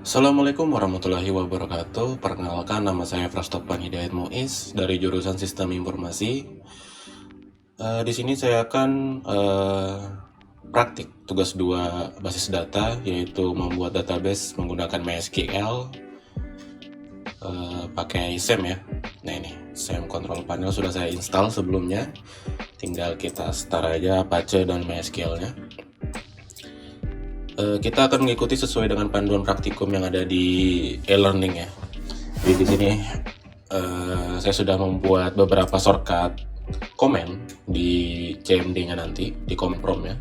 Assalamualaikum warahmatullahi wabarakatuh. Perkenalkan, nama saya Prastopan Hidayat Muiz dari jurusan Sistem Informasi. Di sini saya akan praktik tugas 2 basis data, yaitu membuat database menggunakan MySQL pakai SAM ya. Nah ini SAM Control Panel sudah saya install sebelumnya. Tinggal kita start aja Apache dan MySQL-nya. Kita akan mengikuti sesuai dengan panduan praktikum yang ada di e-learning ya. Jadi di sini saya sudah membuat beberapa shortcut komen di CMD-nya nanti di command prompt ya.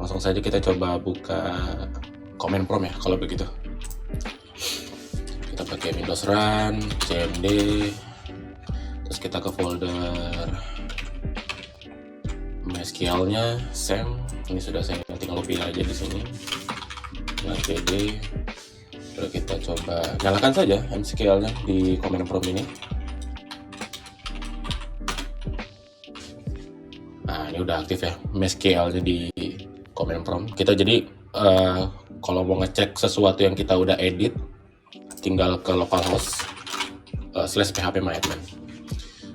Langsung saja kita coba buka command prompt ya kalau begitu. Kita pakai Windows Run, CMD, terus kita ke folder MySQL-nya, SAM. Ini sudah saya tinggal copy aja di sini. Nah, cd. Lalu kita coba nyalakan saja MySQL-nya di command prompt ini. Nah, ini udah aktif ya MySQL-nya di command prompt. Kita jadi kalau mau ngecek sesuatu yang kita udah edit, tinggal ke localhost /phpMyAdmin.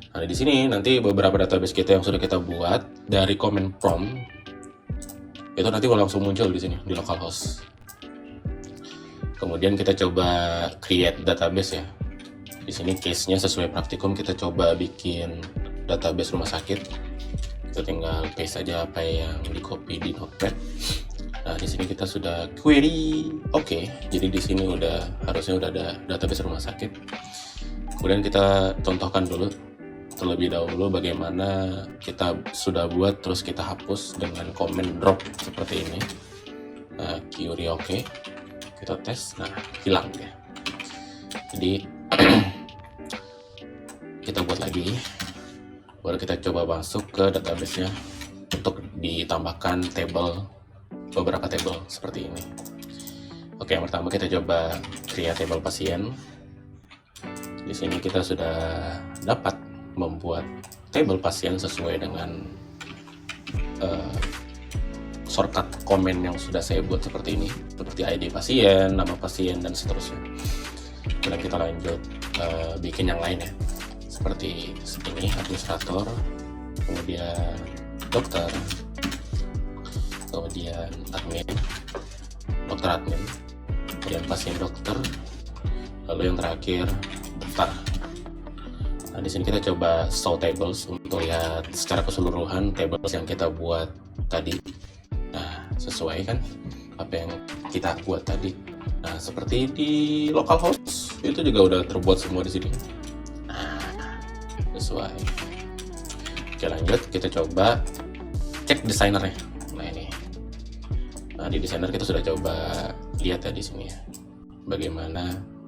Nah, di sini nanti beberapa database kita yang sudah kita buat dari command prompt itu nanti langsung muncul di sini di localhost. Kemudian kita coba create database ya. Di sini case-nya sesuai praktikum, kita coba bikin database rumah sakit. Kita tinggal paste saja apa yang di copy di notepad. Nah, di sini kita sudah query. Oke. Jadi di sini harusnya udah ada database rumah sakit. Kemudian kita contohkan dulu terlebih dahulu bagaimana kita sudah buat terus kita hapus dengan comment drop seperti ini. Nah, query oke. Kita tes. Nah, hilang ya. Jadi kita buat lagi. Baru kita coba masuk ke database-nya untuk ditambahkan beberapa table seperti ini. Oke, yang pertama kita coba create table pasien. Di sini kita sudah dapat membuat table pasien sesuai dengan shortcut komen yang sudah saya buat seperti ini, seperti ID pasien, nama pasien, dan seterusnya. Kemudian kita lanjut bikin yang lain ya, seperti ini, administrator, kemudian dokter, kemudian dokter admin, kemudian pasien dokter, lalu yang terakhir daftar. Nah, di sini kita coba show tables untuk lihat secara keseluruhan tables yang kita buat tadi. Nah, sesuai kan apa yang kita buat tadi. Nah, seperti di localhost itu juga udah terbuat semua di sini. Nah, sesuai. Oke, lanjut kita coba cek desainernya. Nah, ini. Nah, di desainer kita sudah coba lihat ya di sini ya. Bagaimana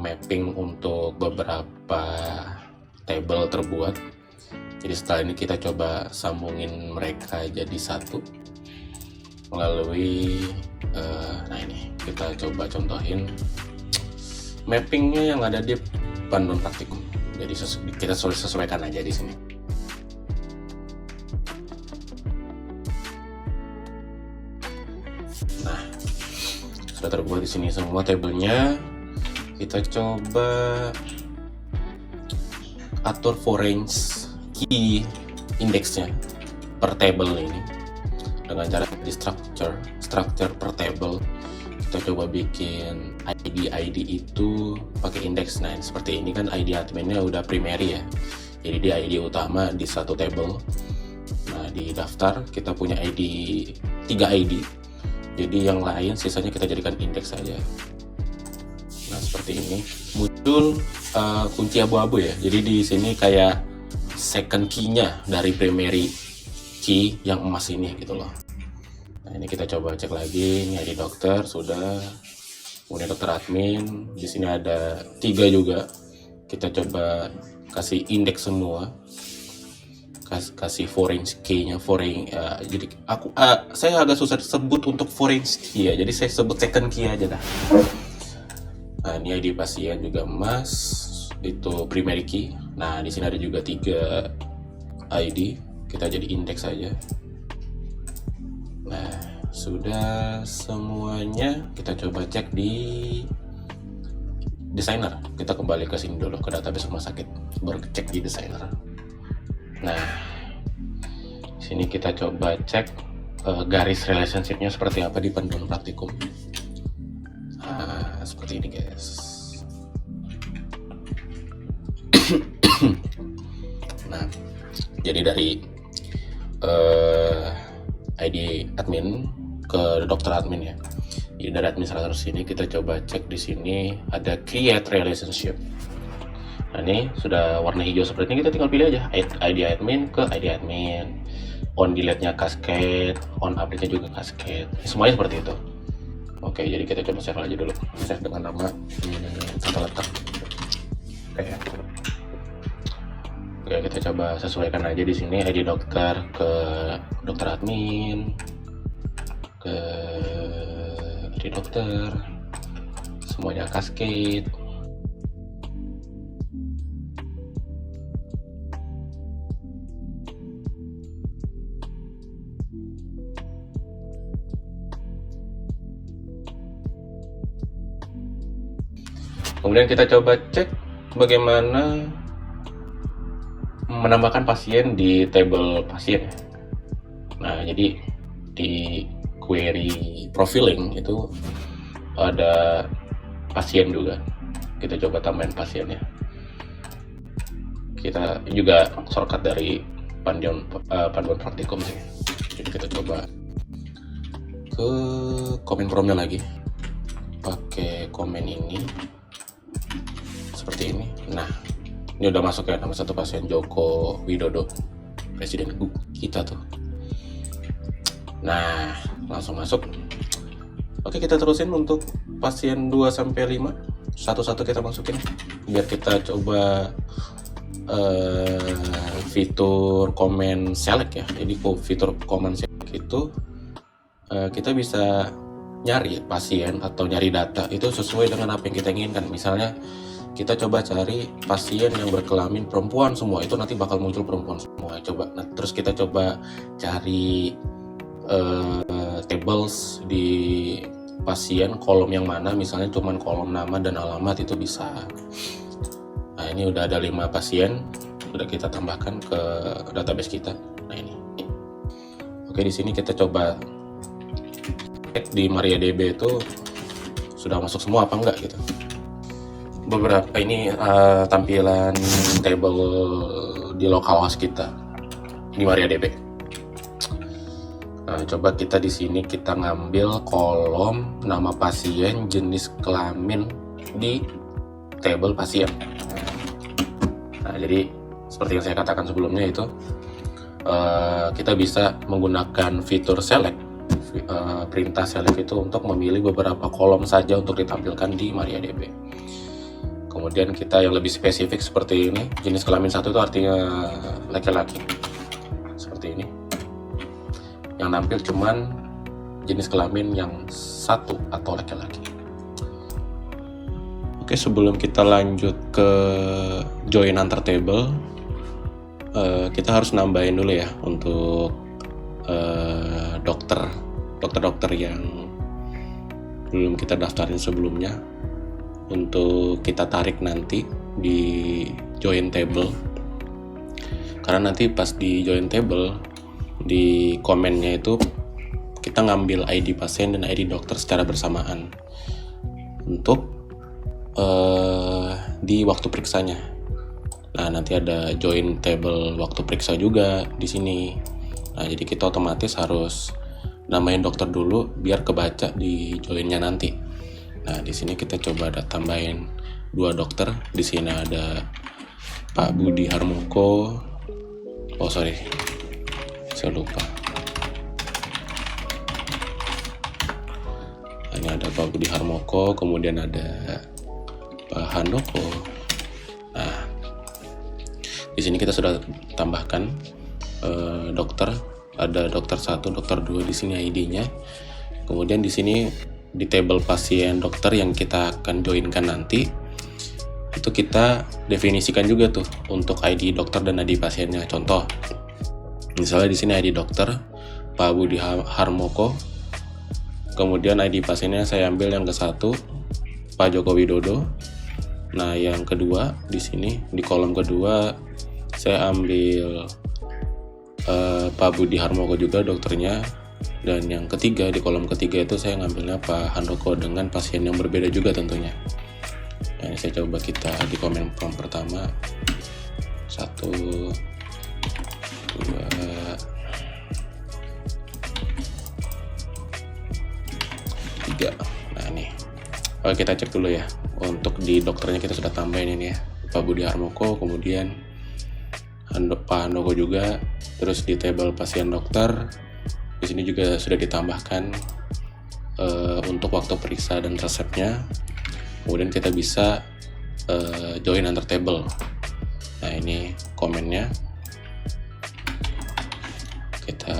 mapping untuk beberapa table terbuat. Jadi setelah ini kita coba sambungin mereka jadi satu melalui nah ini kita coba contohin mappingnya yang ada di panduan praktikum. Jadi kita sesuaikan aja di sini. Nah, sudah terbuat di sini semua tabelnya. Kita coba atur foreign key indexnya per table ini dengan cara di structure per table. Kita coba bikin ID itu pakai indeks. Nah, seperti ini kan ID adminnya udah primary ya, jadi di ID utama di satu table. Nah, di daftar kita punya 3 ID, jadi yang lain sisanya kita jadikan indeks saja. Nah, seperti ini muncul kunci abu-abu ya. Jadi di sini kayak second key-nya dari primary key yang emas ini gitu loh. Nah, ini kita coba cek lagi. Ini ID dokter sudah. Kemudian dokter admin. Di sini ada 3 juga. Kita coba kasih indeks semua. Kasih foreign key-nya jadi saya agak susah sebut untuk foreign key ya. Jadi saya sebut second key aja dah. Nah, ini ID pasien juga emas, itu primary key. Nah, di sini ada juga 3 ID, kita jadi indeks saja. Nah, sudah semuanya, kita coba cek di designer. Kita kembali ke sini dulu, ke database rumah sakit, baru cek di designer. Nah, sini kita coba cek garis relationship-nya seperti apa di panduan praktikum. Nah, seperti ini guys. Nah, jadi dari ID admin ke dokter admin ya. Jadi dari administrator sini kita coba cek di sini ada create relationship. Nah, ini sudah warna hijau seperti ini, kita tinggal pilih aja ID admin ke ID admin. On delete-nya cascade, on update-nya juga cascade. Semuanya seperti itu. Oke, jadi kita coba save aja dulu. Save dengan nama tata letak. Oke, kita coba sesuaikan aja di sini ID dokter ke dokter admin, ke ID dokter, semuanya cascade. Kemudian kita coba cek bagaimana menambahkan pasien di table pasien. Nah, jadi di query profiling itu ada pasien juga. Kita coba tambahin pasiennya. Kita juga shortcut dari panduan praktikum sih. Jadi kita coba ke komen promnya lagi. Pakai komen ini. Seperti ini. Nah, ini udah masuk ya, nama satu pasien Joko Widodo, presiden kita tuh. Nah, langsung masuk. Oke, kita terusin untuk pasien 2-5 satu-satu kita masukin biar kita coba fitur comment select ya. Jadi fitur comment select itu kita bisa nyari pasien atau nyari data itu sesuai dengan apa yang kita inginkan. Misalnya kita coba cari pasien yang berkelamin perempuan semua, itu nanti bakal muncul perempuan semua. Coba, nah, terus kita coba cari tables di pasien kolom yang mana, misalnya cuman kolom nama dan alamat itu bisa. Nah, ini udah ada 5 pasien, udah kita tambahkan ke database kita. Nah, ini. Oke, di sini kita coba cek di MariaDB itu sudah masuk semua apa enggak gitu. Beberapa ini tampilan table di localhost kita di MariaDB. Nah, coba kita di sini kita ngambil kolom nama pasien, jenis kelamin di table pasien. Nah, jadi seperti yang saya katakan sebelumnya itu kita bisa menggunakan fitur select, perintah select itu untuk memilih beberapa kolom saja untuk ditampilkan di MariaDB. Kemudian kita yang lebih spesifik seperti ini, jenis kelamin 1 itu artinya laki-laki, seperti ini. Yang nampil cuman jenis kelamin yang 1 atau laki-laki. Oke, sebelum kita lanjut ke join antar table, kita harus nambahin dulu ya untuk dokter yang belum kita daftarin sebelumnya, untuk kita tarik nanti di join table. Karena nanti pas di join table, di komennya itu kita ngambil ID pasien dan ID dokter secara bersamaan untuk di waktu periksanya. Nah, nanti ada join table waktu periksa juga di sini. Nah, jadi kita otomatis harus namain dokter dulu biar kebaca di joinnya nanti. Nah, di sini kita coba ada tambahin 2 dokter. Di sini ada Pak Budi Harmoko. Oh, sorry. Saya lupa. Ini ada Pak Budi Harmoko, kemudian ada Pak Handoko. Nah, di sini kita sudah tambahkan dokter. Ada dokter 1, dokter 2 di sini ID-nya. Kemudian di sini di table pasien dokter yang kita akan joinkan nanti, itu kita definisikan juga tuh untuk ID dokter dan ID pasiennya. Contoh, misalnya di sini ID dokter Pak Budi Harmoko, Kemudian ID pasiennya saya ambil yang ke-1, Pak Joko Widodo. Nah, yang kedua di sini di kolom kedua saya ambil Pak Budi Harmoko juga dokternya. Dan yang ketiga di kolom ketiga itu saya ngambilnya Pak Handoko dengan pasien yang berbeda juga tentunya. Nah, ini saya coba kita di komen form pertama 1, 2, 3. Nah ini, oke, kita cek dulu ya. Untuk di dokternya kita sudah tambahin ini ya, Pak Budi Harmoko, kemudian Pak Handoko juga. Terus di tabel pasien dokter di sini juga sudah ditambahkan untuk waktu periksa dan resepnya. Kemudian kita bisa join antar table. Nah ini komennya kita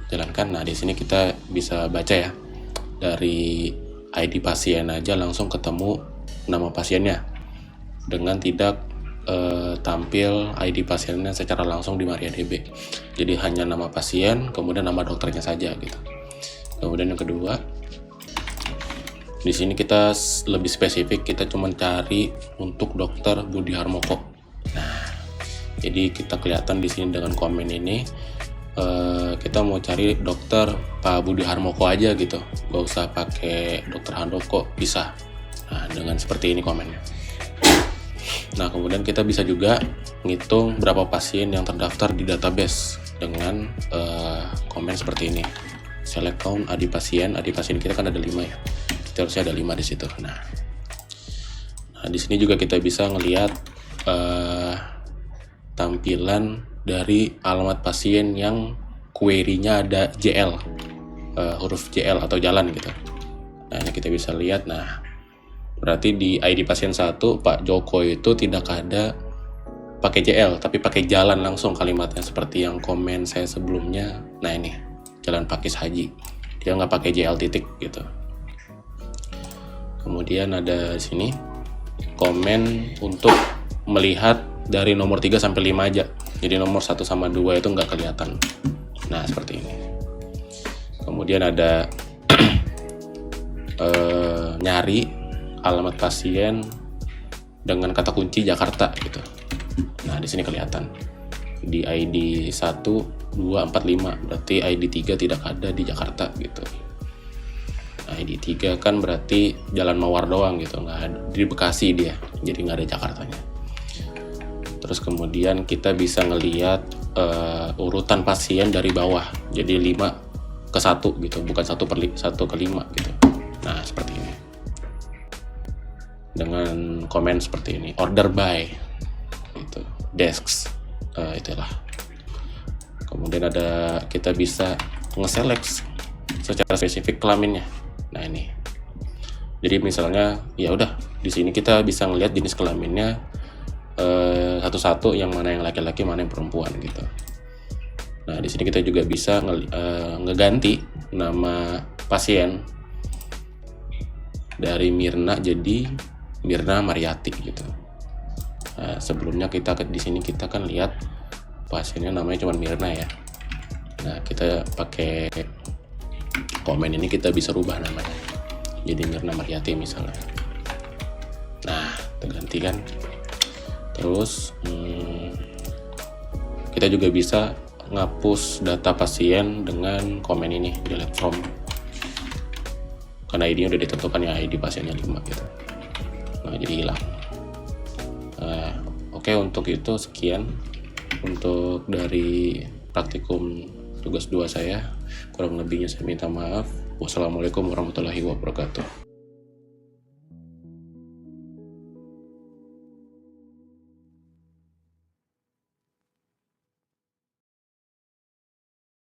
jalankan. Nah di sini kita bisa baca ya, dari ID pasien aja langsung ketemu nama pasiennya dengan tidak tampil ID pasiennya secara langsung di MariaDB. Jadi hanya nama pasien kemudian nama dokternya saja gitu. Kemudian yang kedua, di sini kita lebih spesifik, kita cuma cari untuk dokter Budi Harmoko. Nah, jadi kita kelihatan di sini dengan komen ini kita mau cari dokter Pak Budi Harmoko aja gitu, gak usah pakai dokter Handoko, bisa. Nah, dengan seperti ini komennya. Nah, kemudian kita bisa juga ngitung berapa pasien yang terdaftar di database dengan komen seperti ini. Select count ID pasien kita kan ada 5 ya. Kita harusnya ada 5 di situ. Nah, di sini juga kita bisa ngelihat tampilan dari alamat pasien yang query-nya ada JL, huruf JL atau jalan gitu. Nah, ini kita bisa lihat. Nah, berarti di ID pasien 1 Pak Joko itu tidak ada pakai JL tapi pakai jalan langsung kalimatnya, seperti yang komen saya sebelumnya. Nah ini Jalan Pakis Haji, dia nggak pakai JL titik gitu. Kemudian ada di sini komen untuk melihat dari nomor 3 sampai 5 aja, jadi nomor 1 sama 2 itu nggak kelihatan. Nah seperti ini. Kemudian ada nyari alamat pasien dengan kata kunci Jakarta gitu. Nah, di sini kelihatan di ID 1, 2, 4, 5, berarti ID 3 tidak ada di Jakarta gitu. ID 3 kan berarti Jalan Mawar doang gitu, nggak ada di Bekasi dia, jadi nggak ada Jakartanya. Terus kemudian kita bisa ngelihat urutan pasien dari bawah, jadi 5 ke 1 gitu, bukan 1 ke 5 gitu. Nah, seperti ini. Dengan komen seperti ini, order by gitu, desks, itulah. Kemudian ada, kita bisa nge-select secara spesifik kelaminnya. Nah ini, jadi misalnya ya udah di sini kita bisa ngelihat jenis kelaminnya satu-satu, yang mana yang laki-laki mana yang perempuan gitu. Nah di sini kita juga bisa ngeganti nama pasien dari Mirna jadi Mirna Mariati gitu. Nah, sebelumnya kita di sini kita kan lihat pasiennya namanya cuma Mirna ya. Nah, kita pakai komen ini kita bisa rubah namanya jadi Mirna Mariati misalnya. Nah, terganti kan. Terus kita juga bisa ngapus data pasien dengan komen ini, delete from, karena ID-nya udah ditentukan ya, ID pasiennya 5 gitu. Nah, jadi hilang. Oke, untuk itu sekian untuk dari praktikum tugas 2 saya. Kurang lebihnya saya minta maaf. Wassalamualaikum warahmatullahi wabarakatuh.